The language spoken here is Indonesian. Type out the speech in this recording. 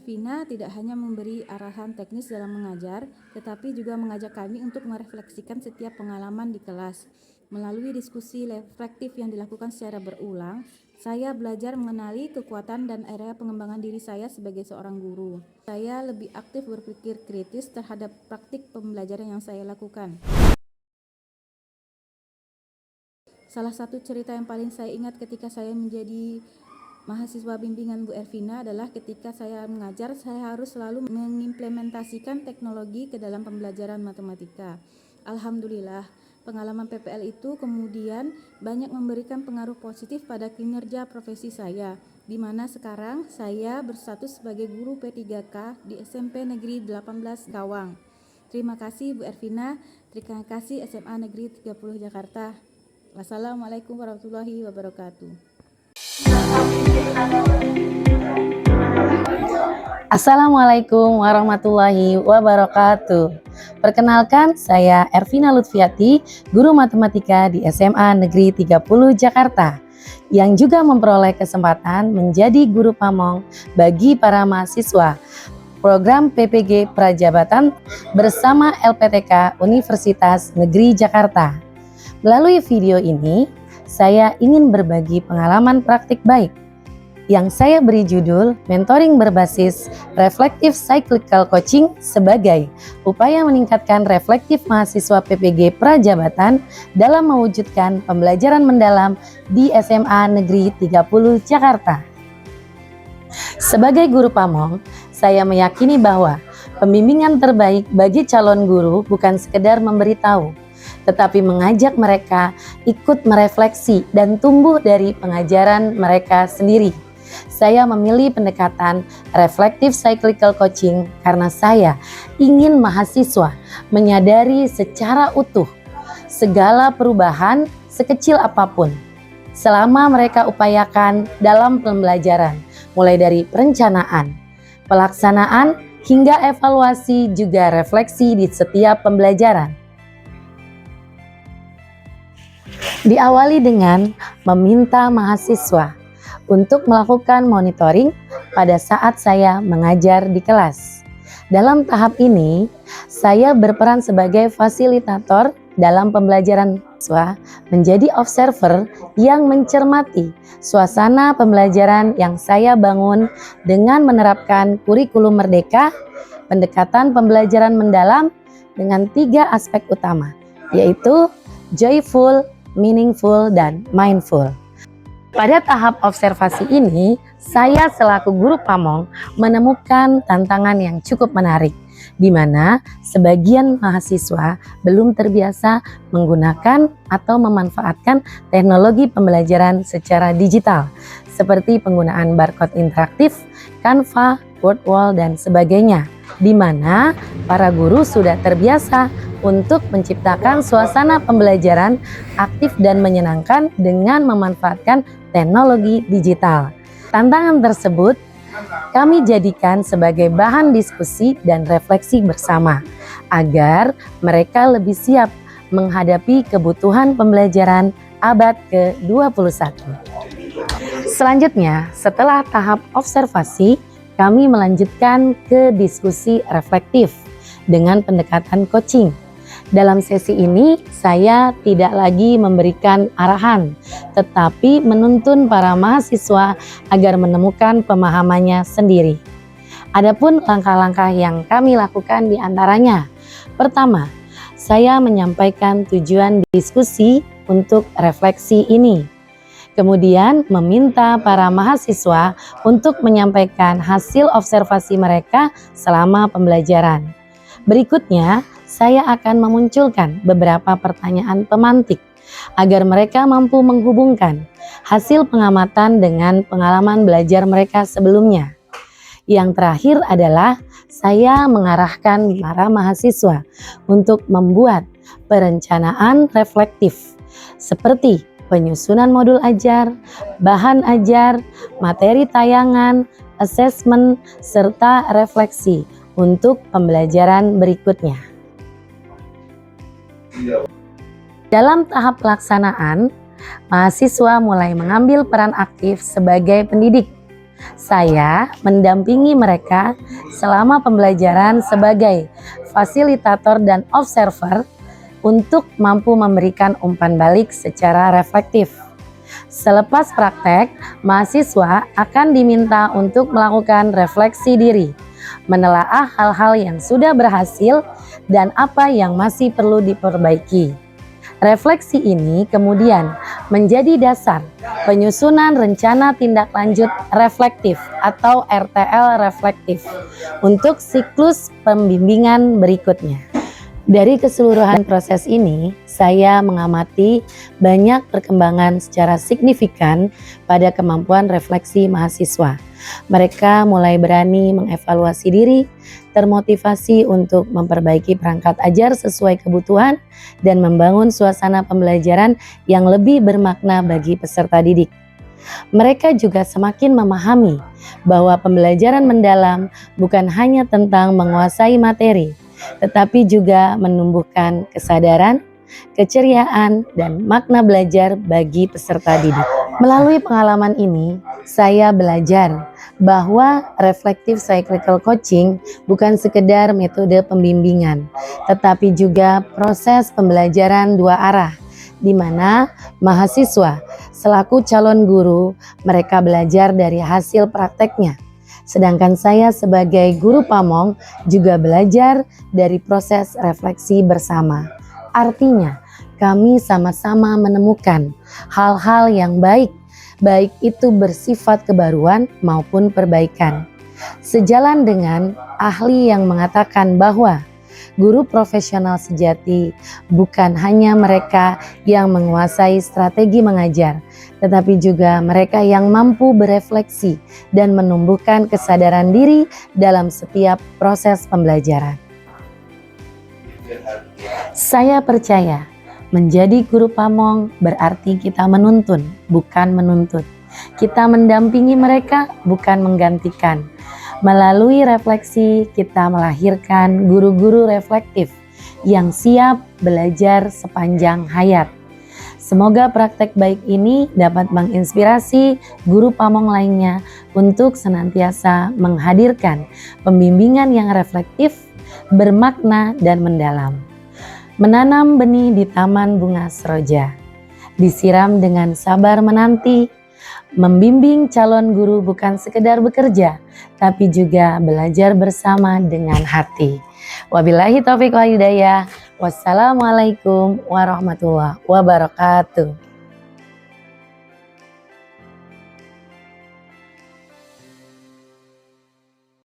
Ervina tidak hanya memberi arahan teknis dalam mengajar, tetapi juga mengajak kami untuk merefleksikan setiap pengalaman di kelas. Melalui diskusi reflektif yang dilakukan secara berulang, saya belajar mengenali kekuatan dan area pengembangan diri saya sebagai seorang guru. Saya lebih aktif berpikir kritis terhadap praktik pembelajaran yang saya lakukan. Salah satu cerita yang paling saya ingat ketika saya menjadi mahasiswa bimbingan Bu Ervina adalah ketika saya mengajar, saya harus selalu mengimplementasikan teknologi ke dalam pembelajaran matematika. Alhamdulillah, pengalaman PPL itu kemudian banyak memberikan pengaruh positif pada kinerja profesi saya, di mana sekarang saya berstatus sebagai guru P3K di SMP Negeri 18 Kawang. Terima kasih Bu Ervina, terima kasih SMA Negeri 30 Jakarta. Wassalamualaikum warahmatullahi wabarakatuh. Assalamualaikum warahmatullahi wabarakatuh. Perkenalkan, saya Ervina Lutfiati, guru matematika di SMA Negeri 30 Jakarta, yang juga memperoleh kesempatan menjadi guru pamong bagi para mahasiswa program PPG Prajabatan bersama LPTK Universitas Negeri Jakarta. Melalui video ini, saya ingin berbagi pengalaman praktik baik yang saya beri judul Mentoring Berbasis Reflective Cyclical Coaching sebagai upaya meningkatkan reflektif mahasiswa PPG Prajabatan dalam mewujudkan pembelajaran mendalam di SMA Negeri 30 Jakarta. Sebagai guru pamong, saya meyakini bahwa pembimbingan terbaik bagi calon guru bukan sekedar memberitahu, tetapi mengajak mereka ikut merefleksi dan tumbuh dari pengajaran mereka sendiri. Saya memilih pendekatan reflective cyclical coaching karena saya ingin mahasiswa menyadari secara utuh segala perubahan sekecil apapun selama mereka upayakan dalam pembelajaran, mulai dari perencanaan, pelaksanaan, hingga evaluasi juga refleksi di setiap pembelajaran. Diawali dengan meminta mahasiswa untuk melakukan monitoring pada saat saya mengajar di kelas. Dalam tahap ini, saya berperan sebagai fasilitator dalam pembelajaran siswa, menjadi observer yang mencermati suasana pembelajaran yang saya bangun dengan menerapkan kurikulum merdeka, pendekatan pembelajaran mendalam dengan 3 aspek utama, yaitu joyful, meaningful, dan mindful. Pada tahap observasi ini, saya selaku guru pamong menemukan tantangan yang cukup menarik, di mana sebagian mahasiswa belum terbiasa menggunakan atau memanfaatkan teknologi pembelajaran secara digital, seperti penggunaan barcode interaktif, Canva, Wordwall, dan sebagainya, di mana para guru sudah terbiasa untuk menciptakan suasana pembelajaran aktif dan menyenangkan dengan memanfaatkan teknologi digital. Tantangan tersebut kami jadikan sebagai bahan diskusi dan refleksi bersama agar mereka lebih siap menghadapi kebutuhan pembelajaran abad ke-21. Selanjutnya, setelah tahap observasi, kami melanjutkan ke diskusi reflektif dengan pendekatan coaching. Dalam sesi ini, saya tidak lagi memberikan arahan, tetapi menuntun para mahasiswa agar menemukan pemahamannya sendiri. Adapun langkah-langkah yang kami lakukan di antaranya. Pertama, saya menyampaikan tujuan diskusi untuk refleksi ini. Kemudian meminta para mahasiswa untuk menyampaikan hasil observasi mereka selama pembelajaran. Berikutnya, saya akan memunculkan beberapa pertanyaan pemantik agar mereka mampu menghubungkan hasil pengamatan dengan pengalaman belajar mereka sebelumnya. Yang terakhir adalah saya mengarahkan para mahasiswa untuk membuat perencanaan reflektif seperti penyusunan modul ajar, bahan ajar, materi tayangan, asesmen, serta refleksi untuk pembelajaran berikutnya. Dalam tahap pelaksanaan, mahasiswa mulai mengambil peran aktif sebagai pendidik, Saya mendampingi mereka selama pembelajaran sebagai fasilitator dan observer untuk mampu memberikan umpan balik secara reflektif. Selepas praktek, mahasiswa akan diminta untuk melakukan refleksi diri, menelaah hal-hal yang sudah berhasil dan apa yang masih perlu diperbaiki. Refleksi ini kemudian menjadi dasar penyusunan rencana tindak lanjut reflektif atau RTL reflektif untuk siklus pembimbingan berikutnya. Dari keseluruhan proses ini, saya mengamati banyak perkembangan secara signifikan pada kemampuan refleksi mahasiswa. Mereka mulai berani mengevaluasi diri, termotivasi untuk memperbaiki perangkat ajar sesuai kebutuhan, dan membangun suasana pembelajaran yang lebih bermakna bagi peserta didik. Mereka juga semakin memahami bahwa pembelajaran mendalam bukan hanya tentang menguasai materi, tetapi juga menumbuhkan kesadaran, keceriaan, dan makna belajar bagi peserta didik. Melalui pengalaman ini, saya belajar bahwa reflective cyclical coaching bukan sekedar metode pembimbingan, tetapi juga proses pembelajaran dua arah, di mana mahasiswa selaku calon guru, mereka belajar dari hasil prakteknya. Sedangkan saya sebagai guru pamong juga belajar dari proses refleksi bersama. Artinya, kami sama-sama menemukan hal-hal yang baik itu bersifat kebaruan maupun perbaikan. Sejalan dengan ahli yang mengatakan bahwa guru profesional sejati bukan hanya mereka yang menguasai strategi mengajar, tetapi juga mereka yang mampu berefleksi dan menumbuhkan kesadaran diri dalam setiap proses pembelajaran. Saya percaya menjadi guru pamong berarti kita menuntun, bukan menuntut. Kita mendampingi mereka, bukan menggantikan. Melalui refleksi, kita melahirkan guru-guru reflektif yang siap belajar sepanjang hayat. Semoga praktek baik ini dapat menginspirasi guru pamong lainnya untuk senantiasa menghadirkan pembimbingan yang reflektif, bermakna, dan mendalam. Menanam benih di taman bunga seroja, disiram dengan sabar menanti, membimbing calon guru bukan sekedar bekerja, tapi juga belajar bersama dengan hati. Wabillahi taufiq wal hidayah. Wassalamualaikum warahmatullahi wabarakatuh.